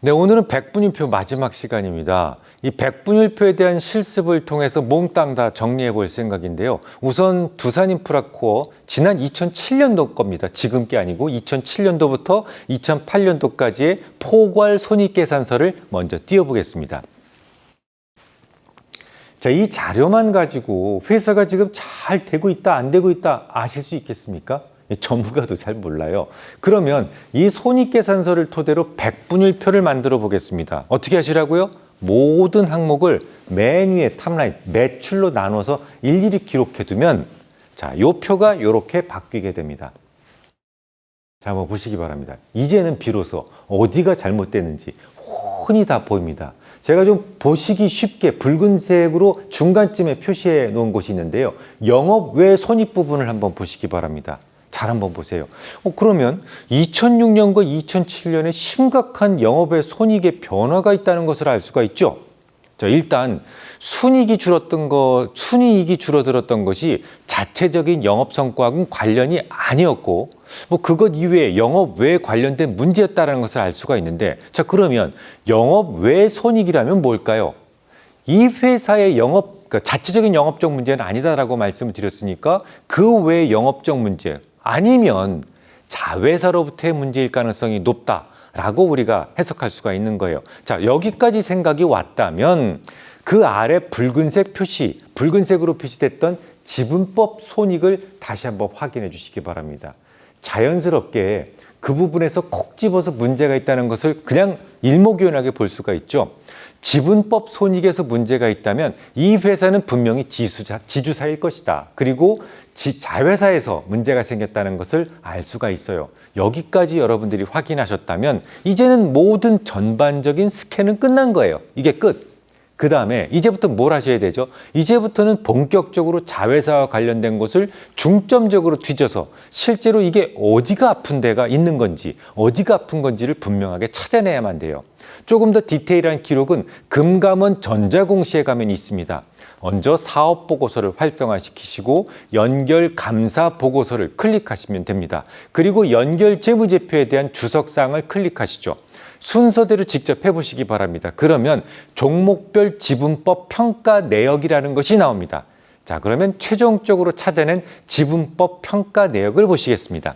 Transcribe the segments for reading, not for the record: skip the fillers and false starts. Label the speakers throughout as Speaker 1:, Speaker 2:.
Speaker 1: 네, 오늘은 백분율표 마지막 시간입니다. 이 백분율표에 대한 실습을 통해서 몽땅 다 정리해 볼 생각인데요. 우선 두산인프라코어 지난 2007년도 겁니다. 지금 게 아니고 2007년도부터 2008년도까지의 포괄 손익계산서를 먼저 띄워보겠습니다. 자, 이 자료만 가지고 회사가 지금 잘 되고 있다, 안 되고 있다 아실 수 있겠습니까? 전문가도 잘 몰라요. 그러면 이 손익계산서를 토대로 백분율표를 만들어 보겠습니다. 어떻게 하시라고요? 모든 항목을 맨 위에 탑라인, 매출로 나눠서 일일이 기록해 두면 자, 요 표가 이렇게 바뀌게 됩니다. 자, 한번 보시기 바랍니다. 이제는 비로소 어디가 잘못됐는지 훤히 다 보입니다. 제가 좀 보시기 쉽게 붉은색으로 중간쯤에 표시해 놓은 곳이 있는데요. 영업 외 손익 부분을 한번 보시기 바랍니다. 잘 한번 보세요. 그러면 2006년과 2007년에 심각한 영업의 손익의 변화가 있다는 것을 알 수가 있죠. 자, 일단 순이익이 줄어들었던 것이 자체적인 영업 성과하고는 관련이 아니었고 그것 이외에 영업 외에 관련된 문제였다는 것을 알 수가 있는데 자, 그러면 영업 외 손익이라면 뭘까요? 이 회사의 자체적인 영업적 문제는 아니다라고 말씀을 드렸으니까 그 외의 영업적 문제 아니면 자회사로부터의 문제일 가능성이 높다라고 우리가 해석할 수가 있는 거예요. 자, 여기까지 생각이 왔다면 그 아래 붉은색으로 표시됐던 지분법 손익을 다시 한번 확인해 주시기 바랍니다. 자연스럽게 그 부분에서 콕 집어서 문제가 있다는 것을 그냥 일목요연하게 볼 수가 있죠. 지분법 손익에서 문제가 있다면 이 회사는 분명히 지주사일 것이다. 그리고 자회사에서 문제가 생겼다는 것을 알 수가 있어요. 여기까지 여러분들이 확인하셨다면 이제는 모든 전반적인 스캔은 끝난 거예요. 이게 끝. 그 다음에 이제부터 뭘 하셔야 되죠? 이제부터는 본격적으로 자회사와 관련된 것을 중점적으로 뒤져서 실제로 이게 어디가 아픈 데가 있는 건지 어디가 아픈 건지를 분명하게 찾아내야만 돼요. 조금 더 디테일한 기록은 금감원 전자공시에 가면 있습니다. 먼저 사업보고서를 활성화시키시고 연결감사보고서를 클릭하시면 됩니다. 그리고 연결재무제표에 대한 주석사항을 클릭하시죠. 순서대로 직접 해보시기 바랍니다. 그러면 종목별 지분법 평가 내역이라는 것이 나옵니다. 자, 그러면 최종적으로 찾아낸 지분법 평가 내역을 보시겠습니다.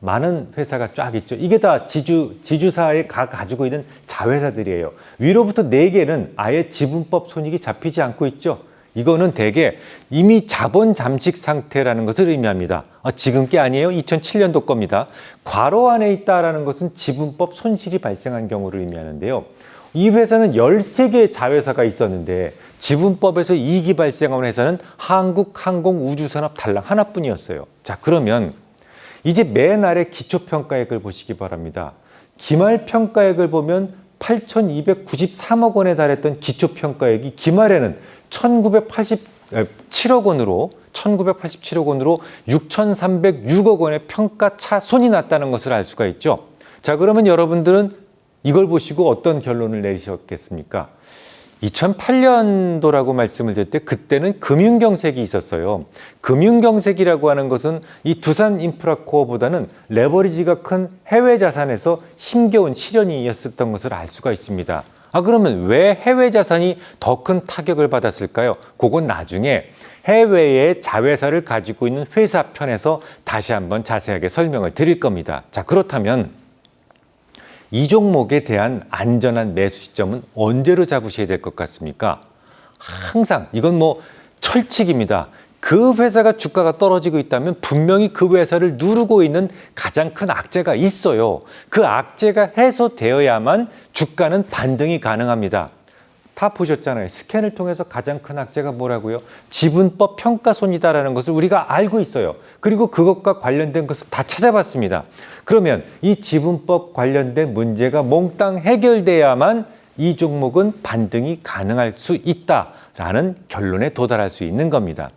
Speaker 1: 많은 회사가 쫙 있죠. 이게 다 지주사에 가지고 있는 자회사들이에요. 위로부터 4개는 아예 지분법 손익이 잡히지 않고 있죠. 이거는 대개 이미 자본 잠식 상태라는 것을 의미합니다. 지금 게 아니에요. 2007년도 겁니다. 괄호 안에 있다라는 것은 지분법 손실이 발생한 경우를 의미하는데요. 이 회사는 13개의 자회사가 있었는데 지분법에서 이익이 발생한 회사는 한국항공우주산업 달랑 하나뿐이었어요. 자, 그러면 이제 맨 아래 기초평가액을 보시기 바랍니다. 기말평가액을 보면 8,293억 원에 달했던 기초평가액이 기말에는 1987억 원으로 6,306억 원의 평가차 손이 났다는 것을 알 수가 있죠. 자, 그러면 여러분들은 이걸 보시고 어떤 결론을 내리셨겠습니까? 2008년도라고 말씀을 드릴 때 그때는 금융경색이 있었어요. 금융경색이라고 하는 것은 이 두산인프라코어보다는 레버리지가 큰 해외 자산에서 힘겨운 실현이었던 것을 알 수가 있습니다. 그러면 왜 해외 자산이 더 큰 타격을 받았을까요? 그건 나중에 해외의 자회사를 가지고 있는 회사 편에서 다시 한번 자세하게 설명을 드릴 겁니다. 자, 그렇다면 이 종목에 대한 안전한 매수 시점은 언제로 잡으셔야 될 것 같습니까? 항상 이건 철칙입니다. 그 회사가 주가가 떨어지고 있다면 분명히 그 회사를 누르고 있는 가장 큰 악재가 있어요. 그 악재가 해소되어야만 주가는 반등이 가능합니다. 다 보셨잖아요. 스캔을 통해서 가장 큰 악재가 뭐라고요? 지분법 평가손이다라는 것을 우리가 알고 있어요. 그리고 그것과 관련된 것을 다 찾아봤습니다. 그러면 이 지분법 관련된 문제가 몽땅 해결돼야만 이 종목은 반등이 가능할 수 있다라는 결론에 도달할 수 있는 겁니다.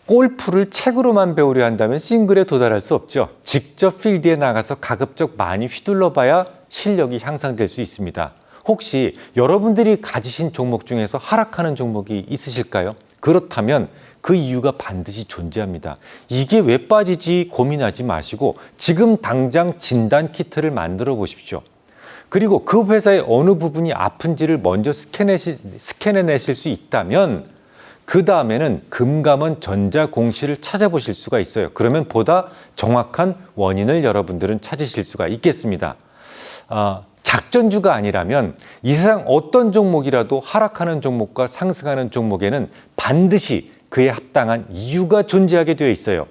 Speaker 1: 골프를 책으로만 배우려 한다면 싱글에 도달할 수 없죠. 직접 필드에 나가서 가급적 많이 휘둘러 봐야 실력이 향상될 수 있습니다. 혹시 여러분들이 가지신 종목 중에서 하락하는 종목이 있으실까요? 그렇다면 그 이유가 반드시 존재합니다. 이게 왜 빠지지 고민하지 마시고 지금 당장 진단 키트를 만들어 보십시오. 그리고 그 회사의 어느 부분이 아픈지를 먼저 스캔해내실 수 있다면 그 다음에는 금감원 전자공시를 찾아보실 수가 있어요. 그러면 보다 정확한 원인을 여러분들은 찾으실 수가 있겠습니다. 작전주가 아니라면 이 세상 어떤 종목이라도 하락하는 종목과 상승하는 종목에는 반드시 그에 합당한 이유가 존재하게 되어 있어요.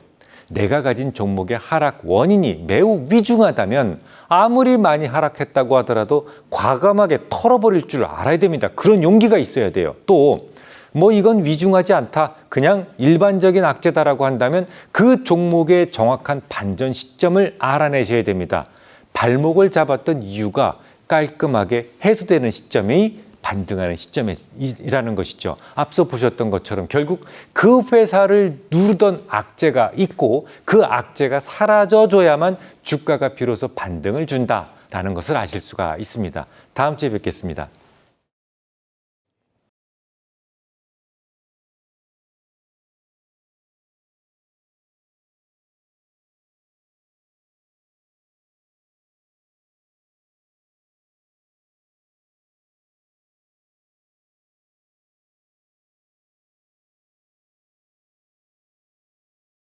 Speaker 1: 내가 가진 종목의 하락 원인이 매우 위중하다면 아무리 많이 하락했다고 하더라도 과감하게 털어버릴 줄 알아야 됩니다. 그런 용기가 있어야 돼요. 또 이건 위중하지 않다, 그냥 일반적인 악재다라고 한다면 그 종목의 정확한 반전 시점을 알아내셔야 됩니다. 발목을 잡았던 이유가 깔끔하게 해소되는 시점이 반등하는 시점이라는 것이죠. 앞서 보셨던 것처럼 결국 그 회사를 누르던 악재가 있고 그 악재가 사라져줘야만 주가가 비로소 반등을 준다라는 것을 아실 수가 있습니다. 다음 주에 뵙겠습니다.